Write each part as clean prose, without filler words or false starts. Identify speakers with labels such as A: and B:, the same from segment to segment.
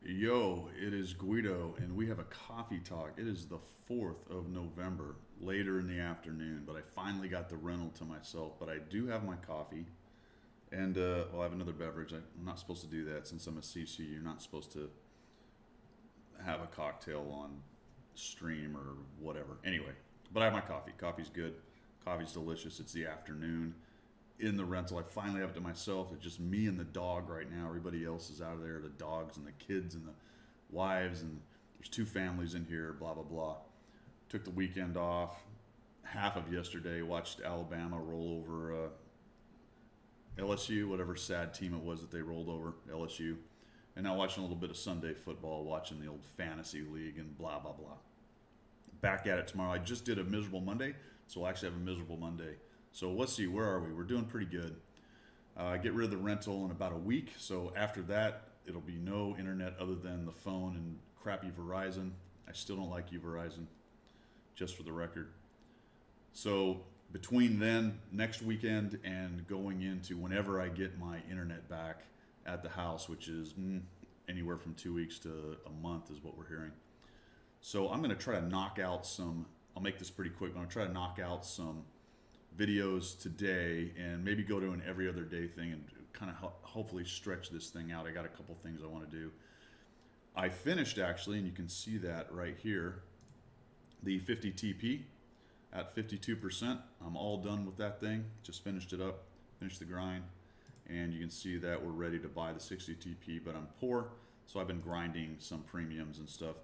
A: Yo, it is Guido, and we have a coffee talk. It is the 4th of November, later in the afternoon, but I finally got the rental to myself. But I do have my coffee, and I have another beverage. I'm not supposed to do that since I'm a CC. You're not supposed to have a cocktail on stream or whatever. Anyway, but I have my coffee. Coffee's good, coffee's delicious. It's the afternoon in the rental. I finally have it to myself. It's just me and the dog right now. Everybody else is out of there, the dogs and the kids and the wives, and there's two families in here, blah, blah, blah. Took the weekend off, half of yesterday, watched Alabama roll over LSU, whatever sad team it was that they rolled over, LSU. And now watching a little bit of Sunday football, watching the old fantasy league and blah, blah, blah. Back at it tomorrow. I just did a miserable Monday, so we'll actually have a miserable Monday. So let's see, where are we? We're doing pretty good. Get rid of the rental in about a week. So after that, it'll be no internet other than the phone and crappy Verizon. I still don't like you, Verizon, just for the record. So between then, next weekend, and going into whenever I get my internet back at the house, which is anywhere from 2 weeks to a month is what we're hearing. So I'm going to try to knock out some, I'll make this pretty quick, but I'm going to try to knock out some videos today and maybe go to an every other day thing and kind of hopefully stretch this thing out. I got a couple things I want to do. I finished actually, and you can see that right here, the 50 TP at 52%. I'm all done with that thing. Just finished it up, finished the grind, and you can see that we're ready to buy the 60 TP, but I'm poor, so I've been grinding some premiums and stuff.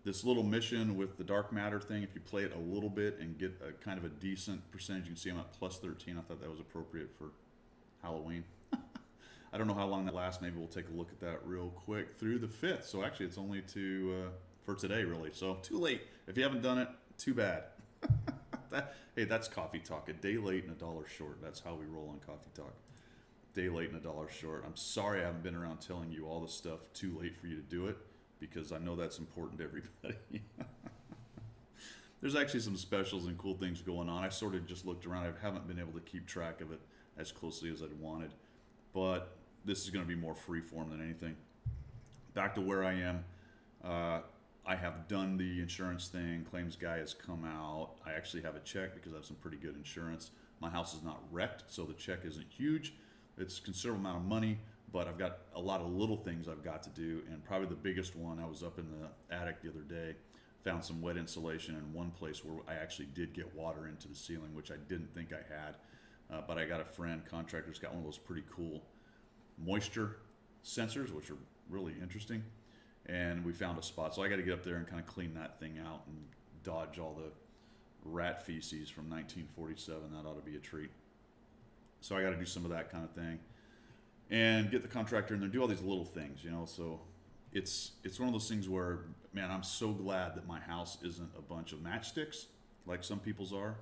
A: This little mission with the dark matter thing, if you play it a little bit and get a kind of a decent percentage, you can see I'm at plus 13. I thought that was appropriate for Halloween. I don't know how long that lasts. Maybe we'll take a look at that real quick through the 5th. So actually it's only for today really. So too late. If you haven't done it, too bad. Hey, that's Coffee Talk. A day late and a dollar short. That's how we roll on Coffee Talk. Day late and a dollar short. I'm sorry I haven't been around telling you all the stuff too late for you to do it, because I know that's important to everybody. There's actually some specials and cool things going on. I sort of just looked around. I haven't been able to keep track of it as closely as I'd wanted, but this is going to be more free form than anything. Back to where I am. I have done the insurance thing. Claims guy has come out. I actually have a check because I have some pretty good insurance. My house is not wrecked, so the check isn't huge. It's a considerable amount of money, but I've got a lot of little things I've got to do, and probably the biggest one, I was up in the attic the other day, found some wet insulation in one place where I actually did get water into the ceiling, which I didn't think I had, but I got a friend, contractor's got one of those pretty cool moisture sensors, which are really interesting, and we found a spot. So I got to get up there and kind of clean that thing out and dodge all the rat feces from 1947. That ought to be a treat. So I got to do some of that kind of thing and get the contractor in there, do all these little things, you know. So it's one of those things where, man, I'm so glad that my house isn't a bunch of matchsticks like some people's are.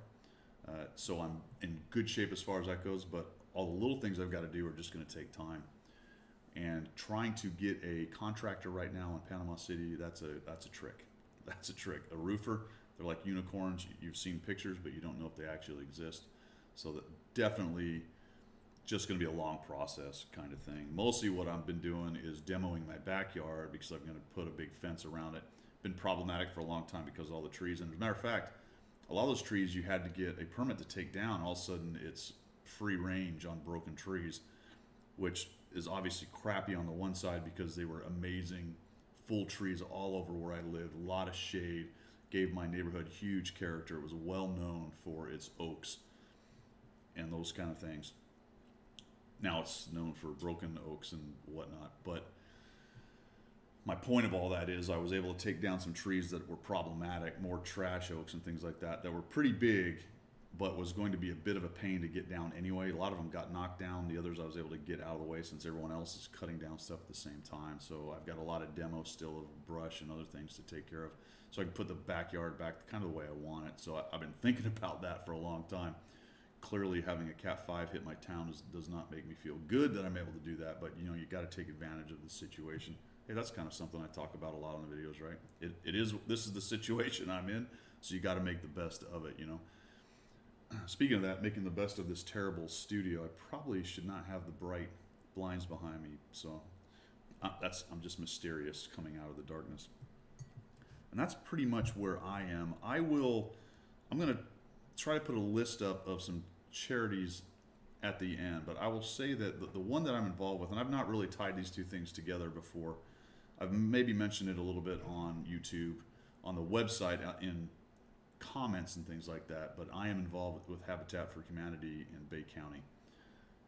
A: So I'm in good shape as far as that goes, but all the little things I've got to do are just going to take time. And trying to get a contractor right now in Panama City, that's a trick. That's a trick. A roofer, they're like unicorns. You've seen pictures, but you don't know if they actually exist. So that definitely just going to be a long process kind of thing. Mostly what I've been doing is demoing my backyard because I'm going to put a big fence around it. Been problematic for a long time because of all the trees. And as a matter of fact, a lot of those trees you had to get a permit to take down. All of a sudden it's free range on broken trees, which is obviously crappy on the one side because they were amazing full trees all over where I lived. A lot of shade, gave my neighborhood huge character. It was well known for its oaks and those kind of things. Now it's known for broken oaks and whatnot. But my point of all that is I was able to take down some trees that were problematic, more trash oaks and things like that, that were pretty big, but was going to be a bit of a pain to get down anyway. A lot of them got knocked down. The others I was able to get out of the way since everyone else is cutting down stuff at the same time. So I've got a lot of demos still of brush and other things to take care of. So I can put the backyard back kind of the way I want it. So I've been thinking about that for a long time. clearly having a Cat 5 hit my town does not make me feel good that I'm able to do that, but you know, you got to take advantage of the situation. Hey, that's kind of something I talk about a lot on the videos, right? This is the situation I'm in, so you got to make the best of it, you know. Speaking of that, making the best of this terrible studio, I probably should not have the bright blinds behind me, so I'm just mysterious coming out of the darkness. And that's pretty much where I am. I'm going to try to put a list up of some charities at the end, but I will say that the one that I'm involved with, and I've not really tied these two things together before. I've maybe mentioned it a little bit on YouTube, on the website, in comments and things like that, but I am involved with Habitat for Humanity in Bay County,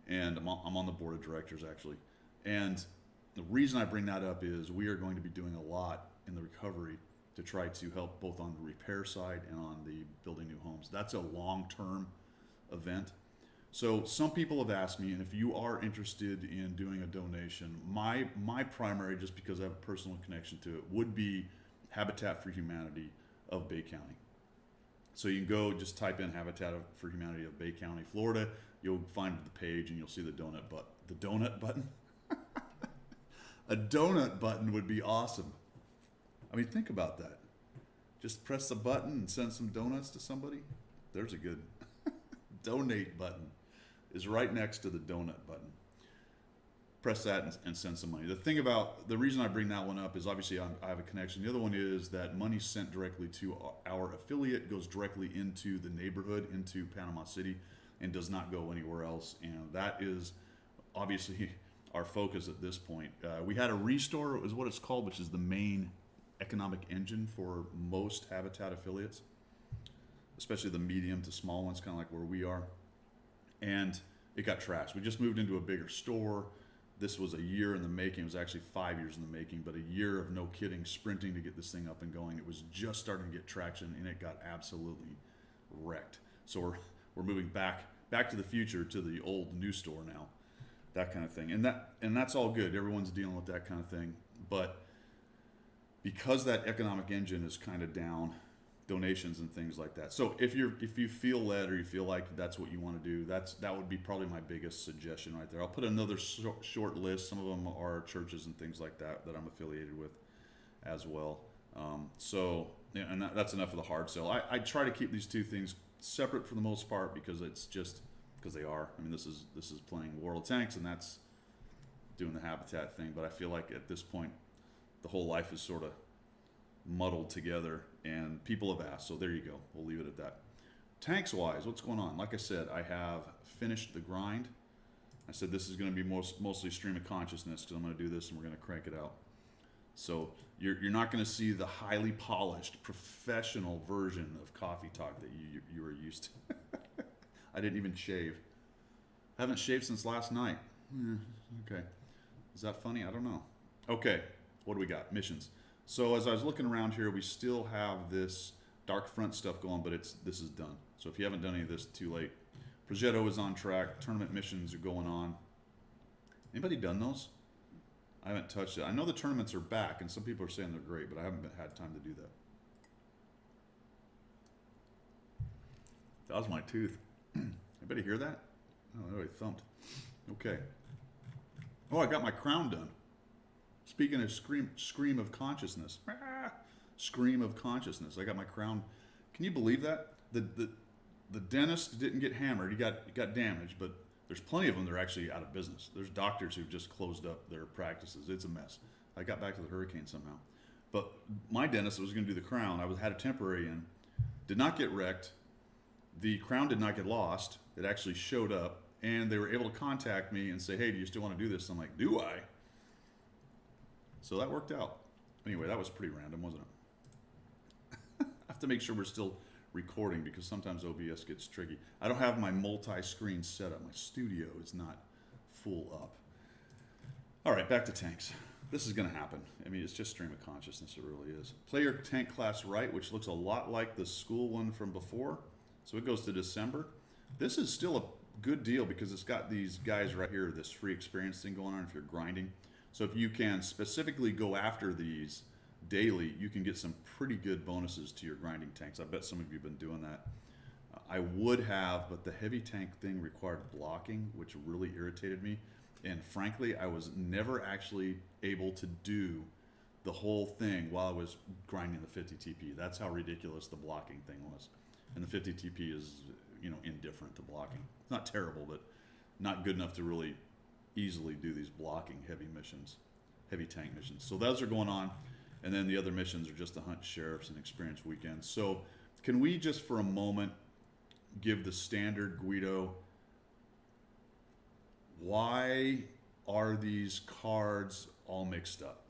A: and I'm on the board of directors actually. And the reason I bring that up is we are going to be doing a lot in the recovery to try to help both on the repair side and on the building new homes. That's a long-term event. So some people have asked me, and if you are interested in doing a donation, my primary, just because I have a personal connection to it, would be Habitat for Humanity of Bay County. So you can go just type in Habitat for Humanity of Bay County, Florida. You'll find the page and you'll see the donut button. A donut button would be awesome. I mean, think about that. Just press the button and send some donuts to somebody. There's a good donate button. Is right next to the donut button. Press that and send some money. The reason I bring that one up is obviously I have a connection. The other one is that money sent directly to our affiliate goes directly into the neighborhood, into Panama City, and does not go anywhere else. And that is obviously our focus at this point. We had a Restore, is what it's called, which is the main economic engine for most Habitat affiliates, especially the medium to small ones, kind of like where we are. And it got trashed. We just moved into a bigger store. This was a year in the making. It was actually 5 years in the making, but a year of, no kidding, sprinting to get this thing up and going. It was just starting to get traction, and it got absolutely wrecked. So we're moving back to the future, to the old new store now, that kind of thing. And that's all good. Everyone's dealing with that kind of thing. But because that economic engine is kind of down, donations and things like that. So if you feel led, or you feel like that's what you want to do, that would be probably my biggest suggestion right there. I'll put another short list. Some of them are churches and things like that I'm affiliated with as well. So yeah, and that's enough of the hard sell. I try to keep these two things separate for the most part, because it's just because they are. I mean, this is playing World of Tanks, and that's doing the Habitat thing. But I feel like at this point, the whole life is sort of muddled together, and people have asked, so there you go. We'll leave it at that. Tanks wise, what's going on? Like I said, I have finished the grind. I said this is going to be mostly stream of consciousness, because I'm going to do this and we're going to crank it out. So you're not going to see the highly polished professional version of Coffee Talk that you were used to. I didn't even shave. I haven't shaved since last night. Okay, is that funny? I don't know. Okay, what do we got? Missions. So as I was looking around here, we still have this dark front stuff going, but this is done. So if you haven't done any of this, too late. Progetto is on track. Tournament missions are going on. Anybody done those? I haven't touched it. I know the tournaments are back, and some people are saying they're great, but I haven't had time to do that. That was my tooth. Anybody hear that? Oh, nobody thumped. Okay. Oh, I got my crown done. Speaking of scream of consciousness, scream of consciousness. I got my crown. Can you believe that? The dentist didn't get hammered. He got damaged, but there's plenty of them that are actually out of business. There's doctors who've just closed up their practices. It's a mess. I got back to the hurricane somehow. But my dentist that was going to do the crown, I had a temporary in, did not get wrecked. The crown did not get lost. It actually showed up, and they were able to contact me and say, hey, do you still want to do this? I'm like, do I? So that worked out. Anyway, that was pretty random, wasn't it? I have to make sure we're still recording, because sometimes OBS gets tricky. I don't have my multi-screen setup. My studio is not full up. All right, back to tanks. This is going to happen. I mean, it's just stream of consciousness. It really is. Player tank class right, which looks a lot like the school one from before. So it goes to December. This is still a good deal, because it's got these guys right here, this free experience thing going on if you're grinding. So if you can specifically go after these daily, you can get some pretty good bonuses to your grinding tanks. I bet some of you have been doing that. I would have, but the heavy tank thing required blocking, which really irritated me. And frankly, I was never actually able to do the whole thing while I was grinding the 50 TP. That's how ridiculous the blocking thing was. And the 50 TP is, indifferent to blocking. Not terrible, but not good enough to really easily do these blocking heavy missions, heavy tank missions. So those are going on. And then the other missions are just to hunt sheriffs and experience weekends. So can we just for a moment give the standard Guido, why are these cards all mixed up?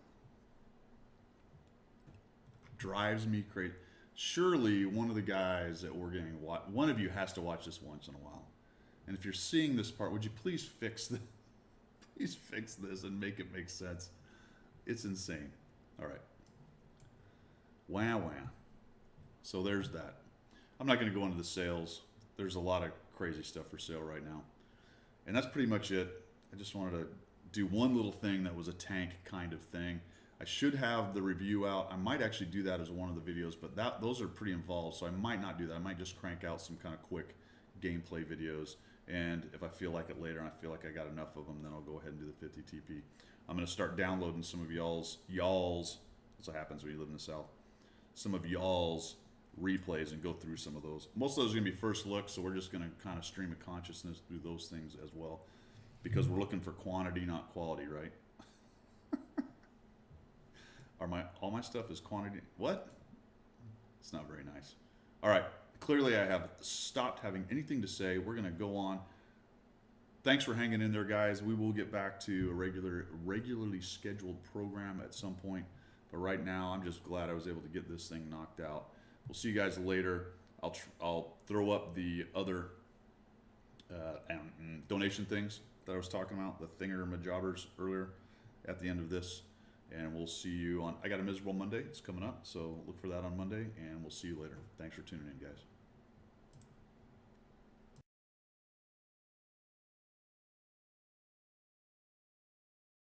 A: Drives me crazy. Surely one of the guys that we're getting, one of you has to watch this once in a while. And if you're seeing this part, would you please fix this and make it make sense? It's insane. All right. Wah wah. So there's that. I'm not going to go into the sales. There's a lot of crazy stuff for sale right now. And that's pretty much it. I just wanted to do one little thing that was a tank kind of thing. I should have the review out. I might actually do that as one of the videos, but those are pretty involved, so I might not do that. I might just crank out some kind of quick gameplay videos, and if I feel like it later and I feel like I got enough of them, then I'll go ahead and do the 50 TP. I'm going to start downloading some of y'all's, that's what happens when you live in the South, some of y'all's replays and go through some of those. Most of those are going to be first look, so we're just going to kind of stream of consciousness through those things as well, because we're looking for quantity, not quality, right? All my stuff is quantity? What? It's not very nice. All right. Clearly, I have stopped having anything to say. We're going to go on. Thanks for hanging in there, guys. We will get back to a regularly scheduled program at some point. But right now, I'm just glad I was able to get this thing knocked out. We'll see you guys later. I'll throw up the other donation things that I was talking about, the thingamajobers earlier at the end of this. And we'll see you on, I got a miserable Monday. It's coming up, so look for that on Monday, and we'll see you later. Thanks for tuning in, guys.